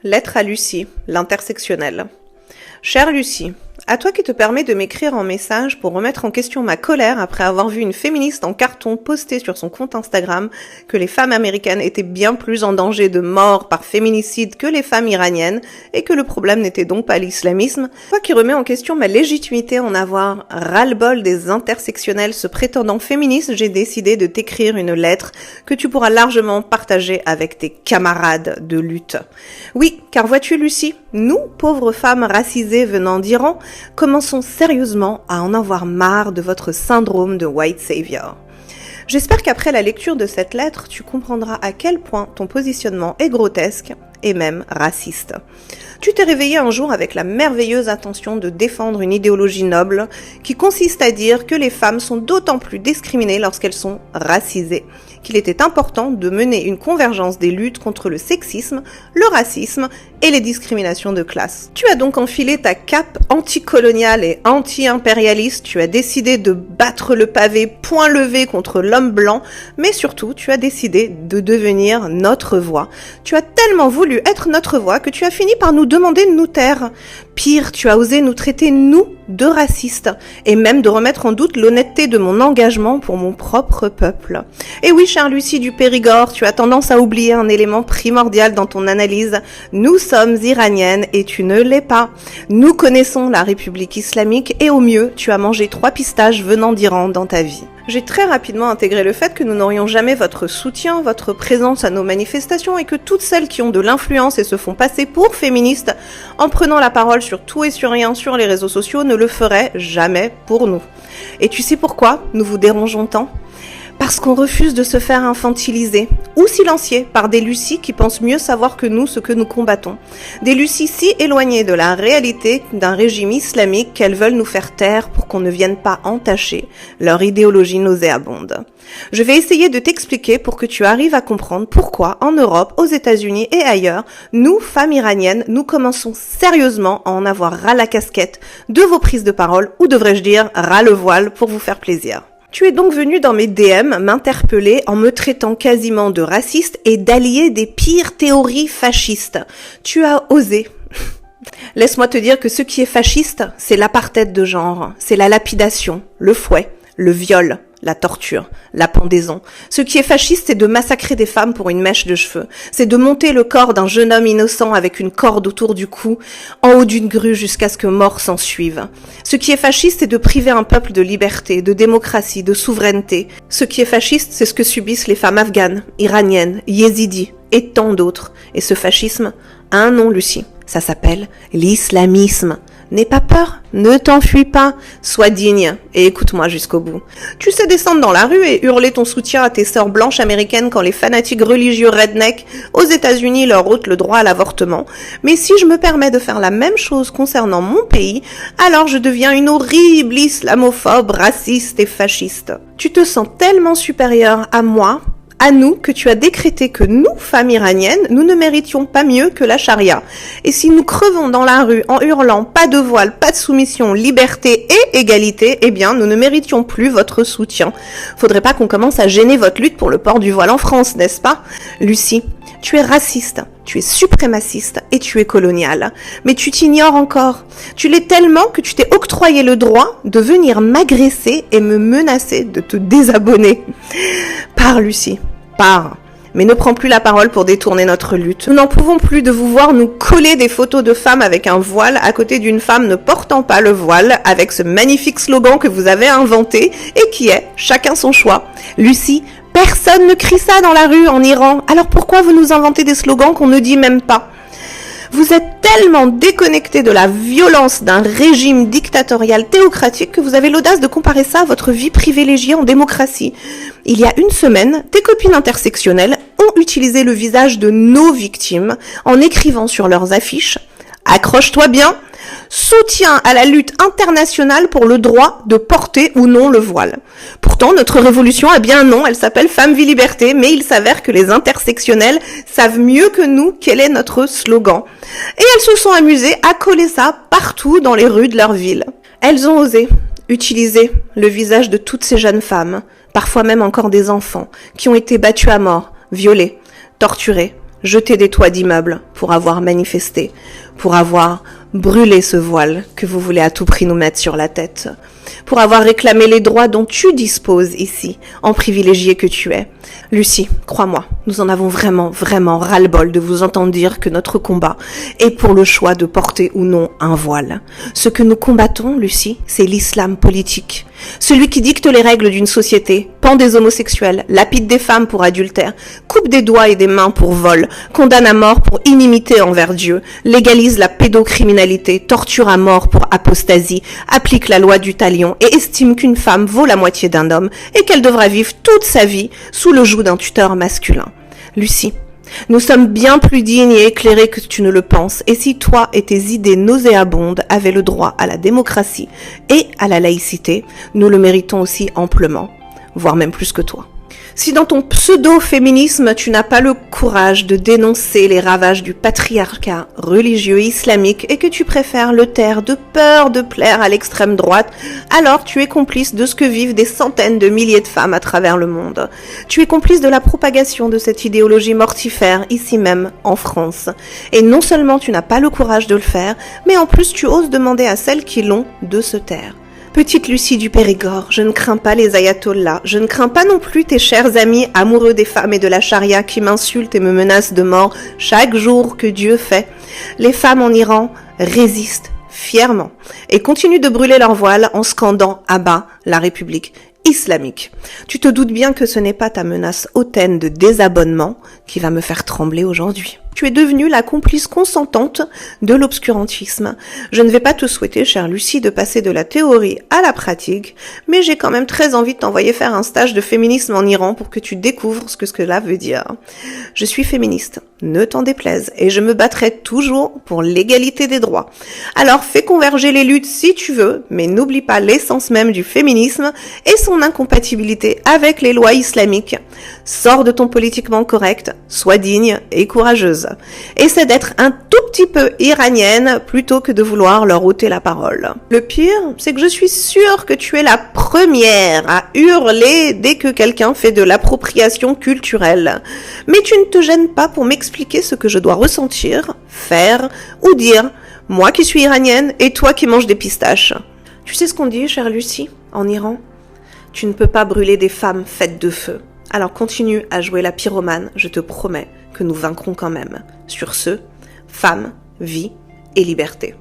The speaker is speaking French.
Lettre à Lucie, l'intersectionnelle. Chère Lucie, à toi qui te permets de m'écrire en message pour remettre en question ma colère après avoir vu une féministe en carton poster sur son compte Instagram que les femmes américaines étaient bien plus en danger de mort par féminicide que les femmes iraniennes et que le problème n'était donc pas l'islamisme. Toi qui remets en question ma légitimité en avoir ras-le-bol des intersectionnels se prétendant féministes, j'ai décidé de t'écrire une lettre que tu pourras largement partager avec tes camarades de lutte. Oui, car vois-tu Lucie, nous, pauvres femmes racisées venant d'Iran, commençons sérieusement à en avoir marre de votre syndrome de white savior. J'espère qu'après la lecture de cette lettre, tu comprendras à quel point ton positionnement est grotesque et même raciste. Tu t'es réveillé un jour avec la merveilleuse intention de défendre une idéologie noble qui consiste à dire que les femmes sont d'autant plus discriminées lorsqu'elles sont racisées, qu'il était important de mener une convergence des luttes contre le sexisme, le racisme et les discriminations de classe. Tu as donc enfilé ta cape anticoloniale et anti-impérialiste, tu as décidé de battre le pavé point levé contre l'homme blanc, mais surtout tu as décidé de devenir notre voix. Tu as tellement voulu être notre voix que tu as fini par nous demander de nous taire. Pire, tu as osé nous traiter, nous, de racistes, et même de remettre en doute l'honnêteté de mon engagement pour mon propre peuple. Et oui, chère Lucie du Périgord, tu as tendance à oublier un élément primordial dans ton analyse. Nous sommes iraniennes et tu ne l'es pas. Nous connaissons la République islamique et au mieux, tu as mangé 3 pistaches venant d'Iran dans ta vie. J'ai très rapidement intégré le fait que nous n'aurions jamais votre soutien, votre présence à nos manifestations et que toutes celles qui ont de l'influence et se font passer pour féministes en prenant la parole sur tout et sur rien sur les réseaux sociaux ne le feraient jamais pour nous. Et tu sais pourquoi nous vous dérangeons tant ? Parce qu'on refuse de se faire infantiliser ou silencier par des Lucies qui pensent mieux savoir que nous ce que nous combattons. Des Lucies si éloignées de la réalité d'un régime islamique qu'elles veulent nous faire taire pour qu'on ne vienne pas entacher leur idéologie nauséabonde. Je vais essayer de t'expliquer pour que tu arrives à comprendre pourquoi en Europe, aux États-Unis et ailleurs, nous, femmes iraniennes, nous commençons sérieusement à en avoir ras la casquette de vos prises de parole ou devrais-je dire ras le voile pour vous faire plaisir. Tu es donc venu dans mes DM m'interpeller en me traitant quasiment de raciste et d'allié des pires théories fascistes. Tu as osé. Laisse-moi te dire que ce qui est fasciste, c'est l'apartheid de genre, c'est la lapidation, le fouet, le viol, la torture, la pendaison. Ce qui est fasciste, c'est de massacrer des femmes pour une mèche de cheveux. C'est de monter le corps d'un jeune homme innocent avec une corde autour du cou, en haut d'une grue jusqu'à ce que mort s'en suive. Ce qui est fasciste, c'est de priver un peuple de liberté, de démocratie, de souveraineté. Ce qui est fasciste, c'est ce que subissent les femmes afghanes, iraniennes, yézidis et tant d'autres. Et ce fascisme a un nom, Lucie. Ça s'appelle l'islamisme. N'aie pas peur, ne t'enfuis pas, sois digne et écoute-moi jusqu'au bout. Tu sais descendre dans la rue et hurler ton soutien à tes sœurs blanches américaines quand les fanatiques religieux redneck aux États-Unis leur ôtent le droit à l'avortement. Mais si je me permets de faire la même chose concernant mon pays, alors je deviens une horrible islamophobe, raciste et fasciste. Tu te sens tellement supérieure à moi, à nous, que tu as décrété que nous, femmes iraniennes, nous ne méritions pas mieux que la charia. Et si nous crevons dans la rue en hurlant pas de voile, pas de soumission, liberté et égalité, eh bien, nous ne méritions plus votre soutien. Faudrait pas qu'on commence à gêner votre lutte pour le port du voile en France, n'est-ce pas ? Lucie, tu es raciste, tu es suprémaciste et tu es coloniale. Mais tu t'ignores encore. Tu l'es tellement que tu t'es octroyé le droit de venir m'agresser et me menacer de te désabonner. Pars, Lucie, pars. Mais ne prends plus la parole pour détourner notre lutte. Nous n'en pouvons plus de vous voir nous coller des photos de femmes avec un voile à côté d'une femme ne portant pas le voile, avec ce magnifique slogan que vous avez inventé et qui est « Chacun son choix ». Lucie, personne ne crie ça dans la rue en Iran. Alors pourquoi vous nous inventez des slogans qu'on ne dit même pas ? Vous êtes tellement déconnecté de la violence d'un régime dictatorial théocratique que vous avez l'audace de comparer ça à votre vie privilégiée en démocratie. Il y a une semaine, tes copines intersectionnelles ont utilisé le visage de nos victimes en écrivant sur leurs affiches « Accroche-toi bien !» Soutien à la lutte internationale pour le droit de porter ou non le voile. Pourtant, notre révolution a bien un nom, elle s'appelle Femmes, Vie, Liberté, mais il s'avère que les intersectionnels savent mieux que nous quel est notre slogan. Et elles se sont amusées à coller ça partout dans les rues de leur ville. Elles ont osé utiliser le visage de toutes ces jeunes femmes, parfois même encore des enfants, qui ont été battus à mort, violés, torturés, jeté des toits d'immeubles pour avoir manifesté, pour avoir brûlé ce voile que vous voulez à tout prix nous mettre sur la tête, pour avoir réclamé les droits dont tu disposes ici, en privilégié que tu es. Lucie, crois-moi, nous en avons vraiment, vraiment ras-le-bol de vous entendre dire que notre combat est pour le choix de porter ou non un voile. Ce que nous combattons, Lucie, c'est l'islam politique. Celui qui dicte les règles d'une société, pend des homosexuels, lapide des femmes pour adultère, coupe des doigts et des mains pour vol, condamne à mort pour inimité envers Dieu, légalise la pédocriminalité, torture à mort pour apostasie, applique la loi du talion et estime qu'une femme vaut la moitié d'un homme et qu'elle devra vivre toute sa vie sous le joug d'un tuteur masculin. Lucie, nous sommes bien plus dignes et éclairés que tu ne le penses, et si toi et tes idées nauséabondes avaient le droit à la démocratie et à la laïcité, nous le méritons aussi amplement, voire même plus que toi. Si dans ton pseudo-féminisme, tu n'as pas le courage de dénoncer les ravages du patriarcat religieux islamique et que tu préfères le taire de peur de plaire à l'extrême droite, alors tu es complice de ce que vivent des centaines de milliers de femmes à travers le monde. Tu es complice de la propagation de cette idéologie mortifère ici même, en France. Et non seulement tu n'as pas le courage de le faire, mais en plus tu oses demander à celles qui l'ont de se taire. Petite Lucie du Périgord, je ne crains pas les ayatollahs, je ne crains pas non plus tes chers amis amoureux des femmes et de la charia qui m'insultent et me menacent de mort chaque jour que Dieu fait. Les femmes en Iran résistent fièrement et continuent de brûler leur voile en scandant à bas la République islamique. Tu te doutes bien que ce n'est pas ta menace hautaine de désabonnement qui va me faire trembler aujourd'hui. Tu es devenue la complice consentante de l'obscurantisme. Je ne vais pas te souhaiter, chère Lucie, de passer de la théorie à la pratique, mais j'ai quand même très envie de t'envoyer faire un stage de féminisme en Iran pour que tu découvres ce que cela veut dire. Je suis féministe, ne t'en déplaise, et je me battrai toujours pour l'égalité des droits. Alors fais converger les luttes si tu veux, mais n'oublie pas l'essence même du féminisme et son incompatibilité avec les lois islamiques. Sors de ton politiquement correct, sois digne et courageuse. Essaie d'être un tout petit peu iranienne plutôt que de vouloir leur ôter la parole. Le pire, c'est que je suis sûre que tu es la première à hurler dès que quelqu'un fait de l'appropriation culturelle. Mais tu ne te gênes pas pour m'expliquer ce que je dois ressentir, faire ou dire, moi qui suis iranienne et toi qui manges des pistaches. Tu sais ce qu'on dit, chère Lucie, en Iran ? Tu ne peux pas brûler des femmes faites de feu. Alors continue à jouer la pyromane, je te promets que nous vaincrons quand même. Sur ce, femme, vie et liberté.